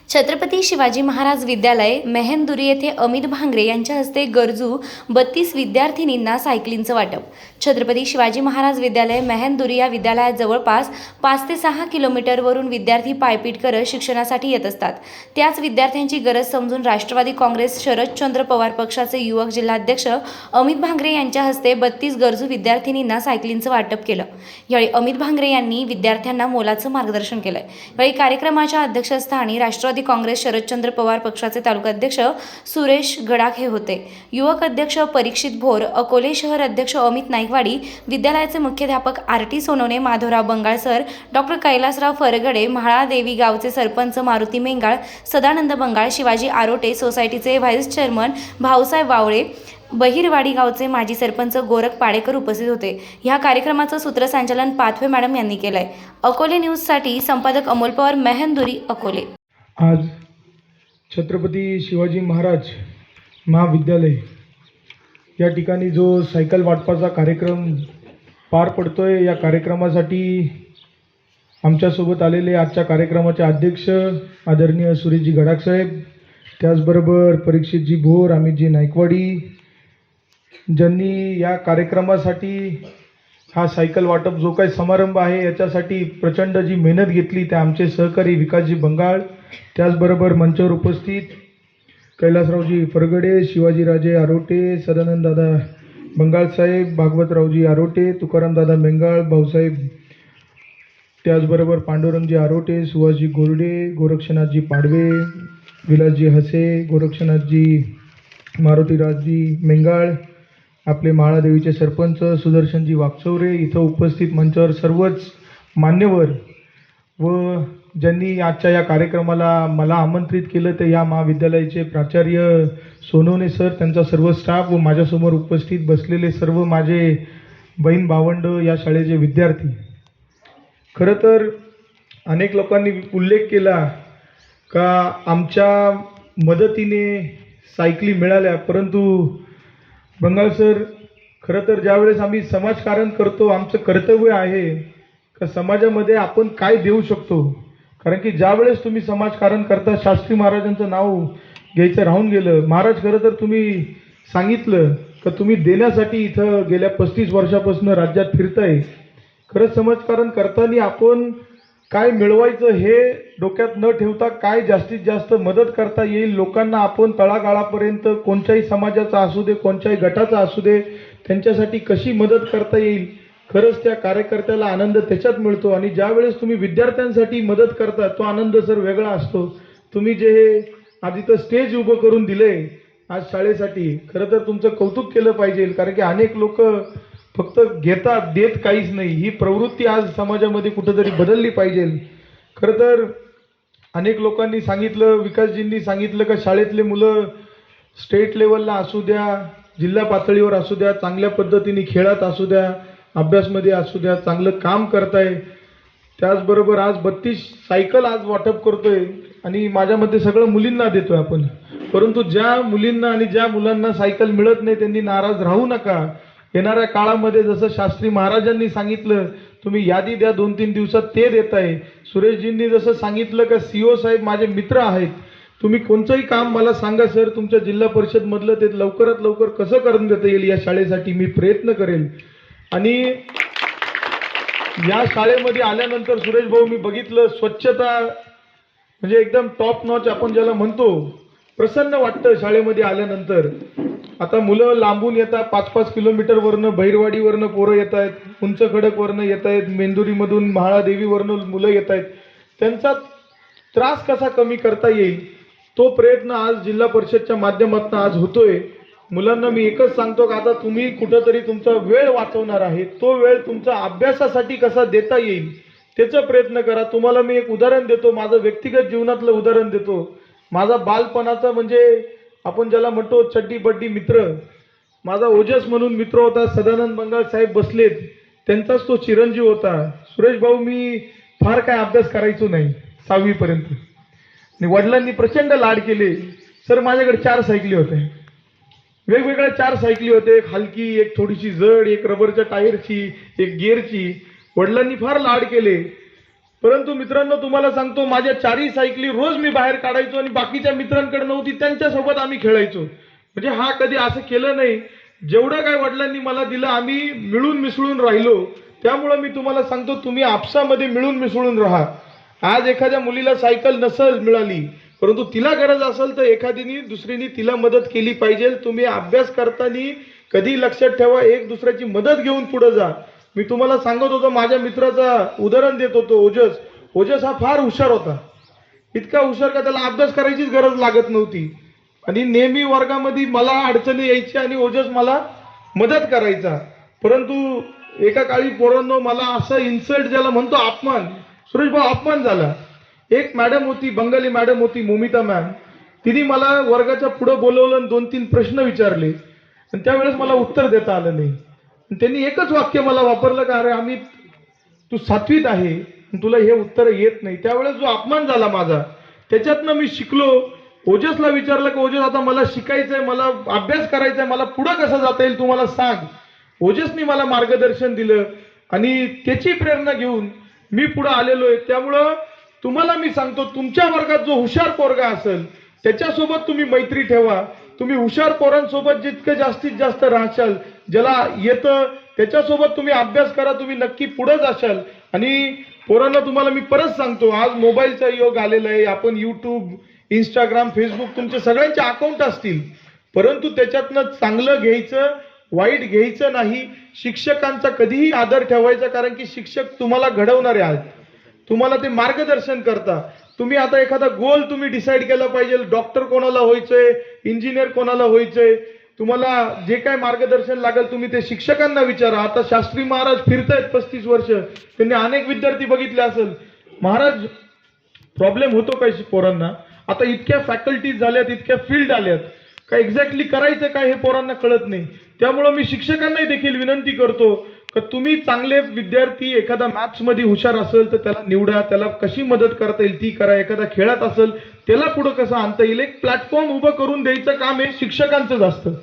छत्रपती शिवाजी महाराज विद्यालय मेहंदुरी येथे अमित भांगरे यांच्या हस्ते गरजू 32 विद्यार्थिनींना सायकलींचं वाटप। छत्रपती शिवाजी महाराज विद्यालय मेहंदुरी या विद्यालयात जवळपास 5 ते 6 किलोमीटरवरून विद्यार्थी पायपीट करत शिक्षणासाठी येत असतात। त्याच विद्यार्थ्यांची गरज समजून राष्ट्रवादी काँग्रेस शरदचंद्र पवार पक्षाचे युवक जिल्हाध्यक्ष अमित भांगरे यांच्या हस्ते 32 गरजू विद्यार्थिनींना सायकलींचं वाटप केलं। यावेळी अमित भांगरे यांनी विद्यार्थ्यांना मोलाचं मार्गदर्शन केलं। यावेळी कार्यक्रमाच्या अध्यक्षस्थानी राष्ट्रवादी काँग्रेस शरदचंद्र पवार पक्षाचे तालुकाध्यक्ष सुरेश गडाखे होते। युवक अध्यक्ष परीक्षित भोर, अकोले शहर अध्यक्ष अमित नाईकवाडी, विद्यालयाचे मुख्याध्यापक आरटी सोनवणे, माधवराव बंगाळसर, डॉक्टर कैलासराव फरगडे, म्हाळादेवी गावचे सरपंच मारुती मेंगाळ, सदानंद बंगाळ, शिवाजी आरोटे, सोसायटीचे व्हाईस चेअरमन भाऊसाहेब वावळे, बहिरवाडी गावचे माजी सरपंच गोरख पाडेकर उपस्थित होते। या कार्यक्रमाचं सूत्रसंचालन पाथवे मॅडम यांनी केलंय। अकोले न्यूजसाठी संपादक अमोल पवार, मेहंदुरी, अकोले। आज छत्रपती शिवाजी महाराज महाविद्यालय या ठिकाणी जो सायकल वाटपाचा कार्यक्रम पार पडतोय, या कार्यक्रमासाठी आमच्यासोबत आलेले आजच्या कार्यक्रमाचे अध्यक्ष आदरणीय सुरेशजी गडाख साहेब, त्याचबरोबर परीक्षितजी भोर, अमितजी नाईकवाडी, ज्यांनी या कार्यक्रमासाठी हा सायकल वाटप जो काही समारंभ आहे याच्यासाठी प्रचंड जी मेहनत घेतली, त्या आमचे सहकारी विकासजी बंगाळ, त्याचबरोबर मंचावर उपस्थित कैलासरावजी फरगडे, शिवाजीराजे आरोटे, सदानंद दादा बंगाळ साहेब, भागवतरावजी आरोटे, तुकारामदादा मेंगाळ, भाऊसाहेब, त्याचबरोबर पांडुरंगजी आरोटे, सुहासजी गोरडे, गोरक्षनाथजी पाडवे, विलासजी हसे, गोरक्षनाथजी मारुतीराजजी मेंगाळ, आपले म्हाळादेवीचे सरपंच सुदर्शनजी वाकचौरे, इथं उपस्थित मंचावर सर्वच मान्यवर व ज्यांनी आजच्या या कार्यक्रमाला मला आमंत्रित केलं ते या महाविद्यालयाचे प्राचार्य सोनवणे सर, त्यांचा सर्व स्टाफ व माझ्यासमोर उपस्थित बसलेले सर्व माझे बहीण भावंड, या शाळेचे विद्यार्थी। खरं तर अनेक लोकांनी उल्लेख केला का आमच्या मदतीने सायकली मिळाल्या, परंतु बंगाल सर, खरं तर ज्यावेळेस आम्ही समाजकारण करतो, आमचं कर्तव्य आहे का समाजामध्ये आपण काय देऊ शकतो। कारण की ज्यावेळेस तुम्ही समाजकारण करता, शास्त्री महाराजांचं नाव घ्यायचं राहून गेलं। महाराज, खरं तर तुम्ही सांगितलं का तुम्ही देण्यासाठी इथं गेल्या 35 वर्षापासून राज्यात फिरताय। खरंच समाजकारण करताना आपण काय मिळवायचं हे डोक्यात न ठेवता काय जास्तीत जास्त मदत करता येईल लोकांना, आपण तळागाळापर्यंत कोणत्याही समाजाचा असू दे, कोणत्याही गटाचा असू दे, त्यांच्यासाठी कशी मदत करता येईल, खरंच त्या कार्यकर्त्याला आनंद त्याच्यात मिळतो। आणि ज्यावेळेस तुम्ही विद्यार्थ्यांसाठी मदत करता तो आनंद सर वेगळा असतो। तुम्ही जे हे आज इथं स्टेज उभं करून दिले आज शाळेसाठी, खरं तर तुमचं कौतुक केलं पाहिजे। कारण की अनेक लोक फक्त घेतात, देत काहीच नाही, ही प्रवृत्ती आज समाजामध्ये कुठेतरी बदलली पाहिजे। खरं तर अनेक लोकांनी सांगितलं, विकासजींनी सांगितलं का शाळेतले मुलं स्टेट लेवलला असू द्या, जिल्हा पातळीवर असू द्या, चांगल्या पद्धतीने खेळात असू द्या, अभ्यासमध्ये असू द्या, चांगलं काम करताय। त्याचबरोबर आज 32 सायकल आज वाटप करतोय आणि माझ्यामध्ये सगळं मुलींना देतोय आपण। परंतु ज्या मुलींना आणि ज्या मुलांना सायकल मिळत नाही त्यांनी नाराज राहू नका। येणाऱ्या काळामध्ये जसं शास्त्री महाराजांनी सांगितलं, तुम्ही यादी द्या, 2-3 दिवसात ते देत आहे। सुरेशजींनी जसं सांगितलं का सीओ साहेब माझे मित्र आहेत, तुम्ही कोणतंही काम मला सांगा सर, तुमच्या जिल्हा परिषद मधलं ते लवकरात लवकर कसं करून देता येईल या शाळेसाठी मी प्रयत्न करेल। आणि या शाळेमध्ये आल्यानंतर सुरेश भाऊ मी बघितलं, स्वच्छता म्हणजे एकदम टॉप नॉच आपण ज्याला म्हणतो, प्रसन्न वाटतं शाळेमध्ये आल्यानंतर। आता मुलं लांबून येतात, 5-5 किलोमीटरवरनं, बहिरवाडीवरनं पोरं येत आहेत, उंच खडकवरनं येत आहेत, मेंदुरीमधून म्हाळादेवीवरनं मुलं येत आहेत। त्यांचा त्रास कसा कमी करता येईल तो प्रयत्न आज जिल्हा परिषदच्या माध्यमातून आज होतोय। मुलांना मी एकच सांगतो का आता तुम्ही कुठंतरी तुमचा वेळ वाचवणार आहे, तो वेळ तुमचा अभ्यासासाठी कसा देता येईल त्याचा प्रयत्न करा। तुम्हाला मी एक उदाहरण देतो, माझं व्यक्तिगत जीवनातलं उदाहरण देतो। माझा बालपणाचा म्हणजे आपण ज्याला म्हणतो चड्डी बड्डी मित्र, माझा ओजस म्हणून मित्र होता, सदानंद बंगाळ साहेब बसलेत, त्यांचाच तो चिरंजीव होता। सुरेश भाऊ, मी फार काय अभ्यास करायचो नाही 6वी पर्यंत आणि वडिलांनी प्रचंड लाड केले। सर माझ्याकडे 4 सायकली होत्या, वेगवेगळ्या 4 सायकली होते, एक हलकी, एक थोडीशी जड, एक रबरच्या टायरची, एक गिअरची। वडिलांनी फार लाड केले, परंतु मित्रांनो, तुम्हाला सांगतो, माझ्या 4ही सायकली रोज मी बाहेर काढायचो आणि बाकीच्या मित्रांकडे नव्हती त्यांच्यासोबत आम्ही खेळायचो. म्हणजे हा कधी असं केलं नाही. जेवढं काय वडिलांनी मला दिलं आम्ही मिळून मिसळून राहिलो. त्यामुळं मी तुम्हाला सांगतो, तुम्ही आपसामध्ये मिळून मिसळून राहा. आज एखाद्या मुलीला सायकल नसेल मिळाली, परंतु तिला गरज असेल तर एखादीनी दुसरीनी तिला मदत केली पाहिजे. तुम्ही अभ्यास करताना कधी लक्षात ठेवा, एक दुसऱ्याची मदत घेऊन पुढे जा. मी तुम्हाला सांगत होतो, माझ्या मित्राचा उदाहरण देत होतो, ओजस. ओजस हा फार हुशार होता. इतका हुशार का त्याला अभ्यास करायचीच गरज लागत नव्हती आणि नेहमी वर्गामध्ये मला अडचणी यायची आणि ओजस मला मदत करायचा. परंतु एका काळी पोरांनो मला असं इन्सल्ट, ज्याला म्हणतो अपमान, सुरेश भाऊ अपमान झाला. एक मॅडम होती, बंगाली मॅडम होती, मोमिता मॅम. तिने मला वर्गाच्या पुढे बोलवलं आणि 2-3 प्रश्न विचारले आणि त्यावेळेस मला उत्तर देता आलं नाही. त्यांनी एकच वाक्य मला वापरलं का, अरे अमित, तू 7वीत आहे, तुला हे उत्तर येत नाही. त्यावेळेस जो अपमान झाला माझा, त्याच्यातनं मी शिकलो. ओजसला विचारलं की ओजस, आता मला शिकायचंय, मला अभ्यास करायचाय, मला पुढे कसं जाता येईल तू मला सांग. ओजसनी मला मार्गदर्शन दिलं आणि त्याची प्रेरणा घेऊन मी पुढे आलेलो आहे. त्यामुळं तुम्हाला मी सांगतो, तुमच्या वर्गात जो हुशार पोरगा असेल त्याच्यासोबत तुम्ही मैत्री ठेवा. तुम्ही हुशार पोरांसोबत जितकं जास्तीत जास्त राहशाल, ज्याला येतं त्याच्यासोबत तुम्ही अभ्यास करा, तुम्ही नक्की पुढे जाशाल. आणि पोरांना तुम्हाला मी परत सांगतो, आज मोबाईलचा योग आलेला आहे. आपण यूट्यूब, इंस्टाग्राम, फेसबुक, तुमचे सगळ्यांचे अकाउंट असतील, परंतु त्याच्यातनं चांगलं घ्यायचं, वाईट घ्यायचं नाही. शिक्षकांचा कधीही आदर ठेवायचा, कारण की शिक्षक तुम्हाला घडवणारे आहेत, तुम्हाला ते मार्गदर्शन करता. तुम्ही आता एखादा गोल तुम्ही डिसाईड केला पाहिजे, डॉक्टर कोणाला व्हायचंय, इंजिनियर कोणाला व्हायचंय, तुम्हाला जे काय मार्गदर्शन लागेल तुम्ही ते शिक्षकांना विचारा. आता शास्त्री महाराज फिरतायत 35 वर्ष, त्यांनी अनेक विद्यार्थी बघितले असेल. महाराज, प्रॉब्लेम होतो काय पोरांना? आता इतक्या फॅकल्टीज झाल्यात, इतक्या फील्ड आल्यात, काय एक्झॅक्टली करायचं काय हे पोरांना कळत नाही. त्यामुळे मी शिक्षकांनाही देखील विनंती करतो की तुम्ही चांगले विद्यार्थी, एखादा मॅथ्समध्ये हुशार असेल तर त्याला निवडा, त्याला कशी मदत करता येईल ती करा. एखादा खेळात असेल त्याला पुढे कसं आणता येईल, एक प्लॅटफॉर्म उभं करून द्यायचं काम हे शिक्षकांचंच असतं.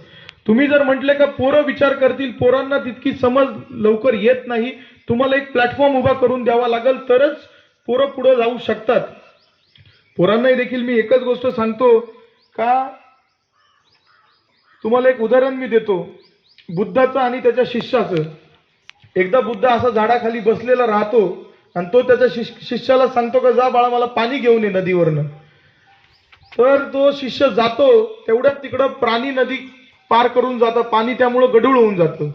तुम्ही जर म्हटले का पोरं विचार करतील, पोरांना तितकी समज लवकर येत नाही, तुम्हाला एक प्लॅटफॉर्म उभा करून द्यावा लागेल, तरच पोरं पुढे जाऊ शकतात. पोरांनाही देखील मी एकच गोष्ट सांगतो का, तुम्हाला एक उदाहरण मी देतो बुद्धाचं आणि त्याच्या शिष्याचं. एकदा बुद्ध असा झाडाखाली बसलेला राहतो आणि तो त्याच्या शिष्याला सांगतो का, जा बाळा मला पाणी घेऊन ये नदीवरनं. तर तो शिष्य जातो, तेवढ्यात तिकडं प्राणी नदी पार करून जातं, पाणी त्यामुळं गढूळ होऊन जातं.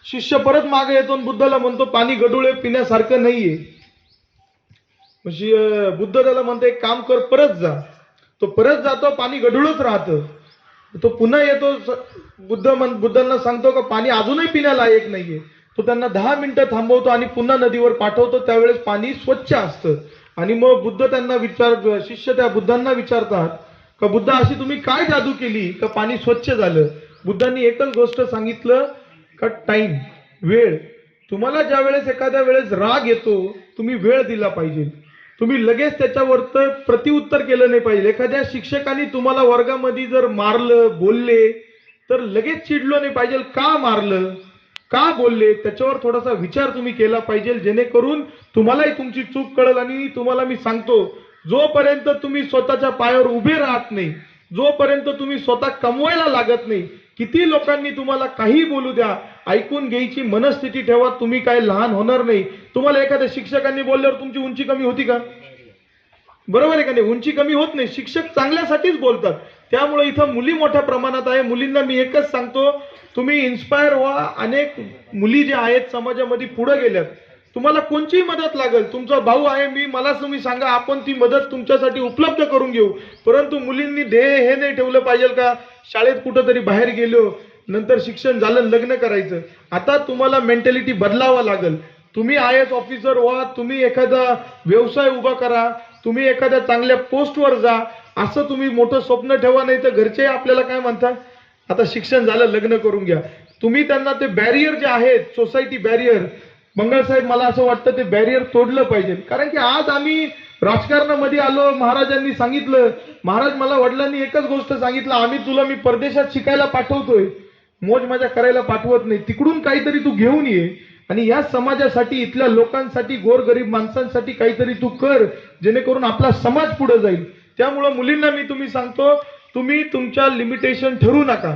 शिष्य परत मागे येतो आणि बुद्धाला म्हणतो, पाणी गढूळ आहे, पिण्यासारखं नाहीये. बुद्ध त्याला म्हणतो, एक काम कर, परत जा. तो परत जातो, पाणी गढूळच राहतं. तो पुन्हा येतो, बुद्धांना सांगतो का पाणी अजूनही पिण्यालायक नाहीये. तो त्यांना 10 मिनिटं थांबवतो आणि पुन्हा नदीवर पाठवतो. त्यावेळेस पाणी स्वच्छ असतं. आणि मग बुद्ध त्यांना शिष्य त्या बुद्धांना विचारतात का, बुद्ध अशी तुम्ही काय जादू केली का पाणी स्वच्छ झालं? बुद्धांनी एकच गोष्ट सांगितलं का, टाइम, वेळ. तुम्हाला ज्या वेळेस एखाद्या वेळेस राग येतो, तुम्ही वेळ दिला पाहिजे. तुम्ही लगेच त्याच्यावर प्रतिउत्तर केलं नाही पाहिजे. एखाद्या शिक्षकांनी तुम्हाला वर्गामध्ये जर मारलं, बोलले, तर लगेच चिडलो नाही पाहिजे. का मारलं, का बोलले, त्याच्यावर थोडासा विचार तुम्ही केला पाहिजे, जेणेकरून तुम्हालाही तुमची चूक कळेल. आणि तुम्हाला मी सांगतो, जोपर्यंत तुम्ही स्वतःच्या पायावर उभे राहत नाही, जोपर्यंत तुम्ही स्वतः कमवायला लागत नाही, किती लोकांनी तुम्हाला काही बोलू द्या, ऐकून घ्यायची मनस्थिती ठेवा. तुम्ही काय लहान होणार नाही. तुम्हाला एखाद्या शिक्षकांनी बोलल्यावर तुमची उंची कमी होती का? बरोबर आहे का नाही? उंची कमी होत नाही. शिक्षक चांगल्यासाठीच बोलतात. त्यामुळे इथं मुली मोठ्या प्रमाणात आहे. मुलींना मी एकच सांगतो, तुम्ही इन्स्पायर व्हा. अनेक मुली ज्या आहेत समाजामध्ये पुढे गेल्यात, तुम्हाला कोणची मदत लागेल, तुमचा भाऊ आहे, मला तुम्ही सांगा, आपण ती मदत तुमच्यासाठी उपलब्ध करून घेऊ. परंतु मुलींनी ध्येय हे नाही ठेवलं पाहिजे का, शाळेत कुठंतरी बाहेर गेलो, नंतर शिक्षण झालं, लग्न करायचं. आता तुम्हाला मेंटॅलिटी बदलावा लागेल. तुम्ही IAS ऑफिसर व्हा, तुम्ही एखादा व्यवसाय उभा करा, तुम्ही एखाद्या चांगल्या पोस्टवर जा, असं तुम्ही मोठं स्वप्न ठेवा. नाही तर घरचे आपल्याला काय म्हणतात, आता शिक्षण झालं, लग्न करून घ्या. तुम्ही त्यांना ते बॅरियर जे आहेत, सोसायटी बॅरियर, मंगळ साहेब, मला असं वाटतं ते बॅरियर तोडलं पाहिजे. कारण की आज आम्ही राजकारणामध्ये आलो. महाराजांनी सांगितलं, महाराज मला वडिलांनी एकच गोष्ट सांगितलं, आम्ही तुला मी परदेशात शिकायला पाठवतोय, मोज मजा करायला पाठवत नाही. तिकडून काहीतरी तू घेऊन ये आणि या समाजासाठी, इथल्या लोकांसाठी, गोरगरीब माणसांसाठी काहीतरी तू कर, जेणेकरून आपला समाज पुढे जाईल. त्यामुळं मुलींना तुम्ही सांगतो, तुम्ही तुमच्या लिमिटेशन ठरवू नका.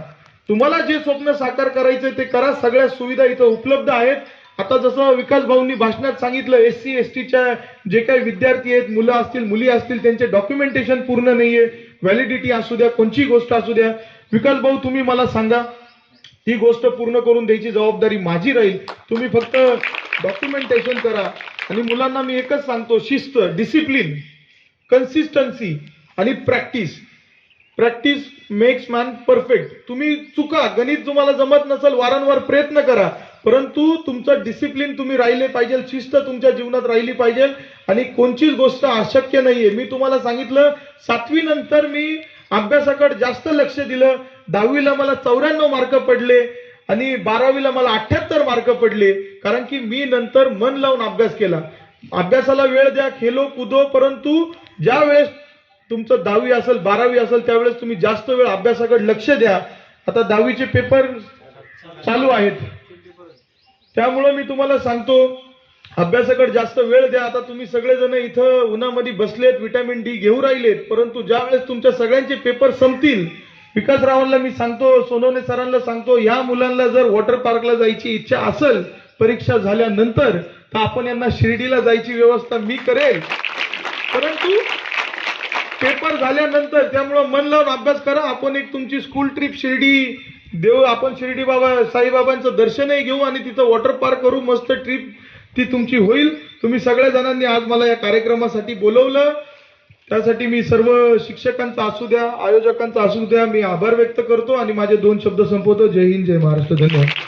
तुम्हाला जे स्वप्न साकार करायचे ते करा. सगळ्या सुविधा इथं उपलब्ध आहेत. आता जसं विकास भाऊंनी भाषणात सांगितलं, SC STच्या जे काही विद्यार्थी आहेत, मुलं असतील मुली असतील, त्यांचे डॉक्युमेंटेशन पूर्ण नाहीये. व्हॅलिडिटी असू द्या, कोणची गोष्ट असू द्या, विकास भाऊ तुम्ही मला सांगा, ती गोष्ट पूर्ण करून द्यायची जबाबदारी माझी राहील. तुम्ही फक्त डॉक्युमेंटेशन करा. आणि मुलांना मी एकच सांगतो, शिस्त, डिसिप्लिन, कन्सिस्टन्सी आणि practice. Practice makes man perfect. तुम्ही चुका, गणित तुम्हाला जमत नसेल, वारंवार प्रयत्न करा, परंतु तुमचं डिसिप्लिन तुम्ही राहिले पाहिजे, शिस्त तुमच्या जीवनात राहिली पाहिजे. आणि कोणतीच गोष्ट अशक्य नाहीये. मी तुम्हाला सांगितलं, 7वी नंतर मी अभ्यासाकडे जास्त लक्ष दिलं. 10वीला मला 94 मार्क पडले आणि 12वीला मला 78 मार्क पडले, कारण की मी नंतर मन लावून अभ्यास केला. अभ्यासाला वेळ द्या, खेलो कुदो, परंतु ज्या वेळेस तुमचं 10वी असेल, 12वी असेल, त्यावेळेस तुम्ही जास्त वेळ अभ्यासाकडे लक्ष द्या. आता 10वीचे पेपर चालू आहेत, त्यामुळे मी तुम्हाला सांगतो, अभ्यासाकडे जास्त वेळ द्या. आता तुम्ही सगळेजण इथं उन्हामध्ये बसलेत, व्हिटॅमिन D घेऊ राहिलेत, परंतु ज्या वेळेस तुमच्या सगळ्यांचे पेपर संपतील, विकासरावांना मी सांगतो, सोनवणे सरांना सांगतो, या मुलांना जर वॉटर पार्कला जायची इच्छा असेल परीक्षा झाल्यानंतर, तर आपण यांना शिर्डीला जायची व्यवस्था मी करेल. परंतु पेपर झाल्यानंतर, त्यामुळे मन लावून अभ्यास करा. आपण एक तुमची स्कूल ट्रिप शिर्डी देऊ, आपण शिर्डी बाबा साईबाबांचं दर्शनही घेऊ आणि तिथं वॉटर पार्क करू. मस्त ट्रिप ती तुमची होईल. तुम्ही सगळ्या जणांनी आज मला या कार्यक्रमासाठी बोलवलं, त्यासाठी मी सर्व शिक्षकांचा असू द्या, आयोजकांचा असू द्या, मी आभार व्यक्त करतो आणि माझे 2 शब्द संपवतो. जय हिंद, जय महाराष्ट्र. धन्यवाद.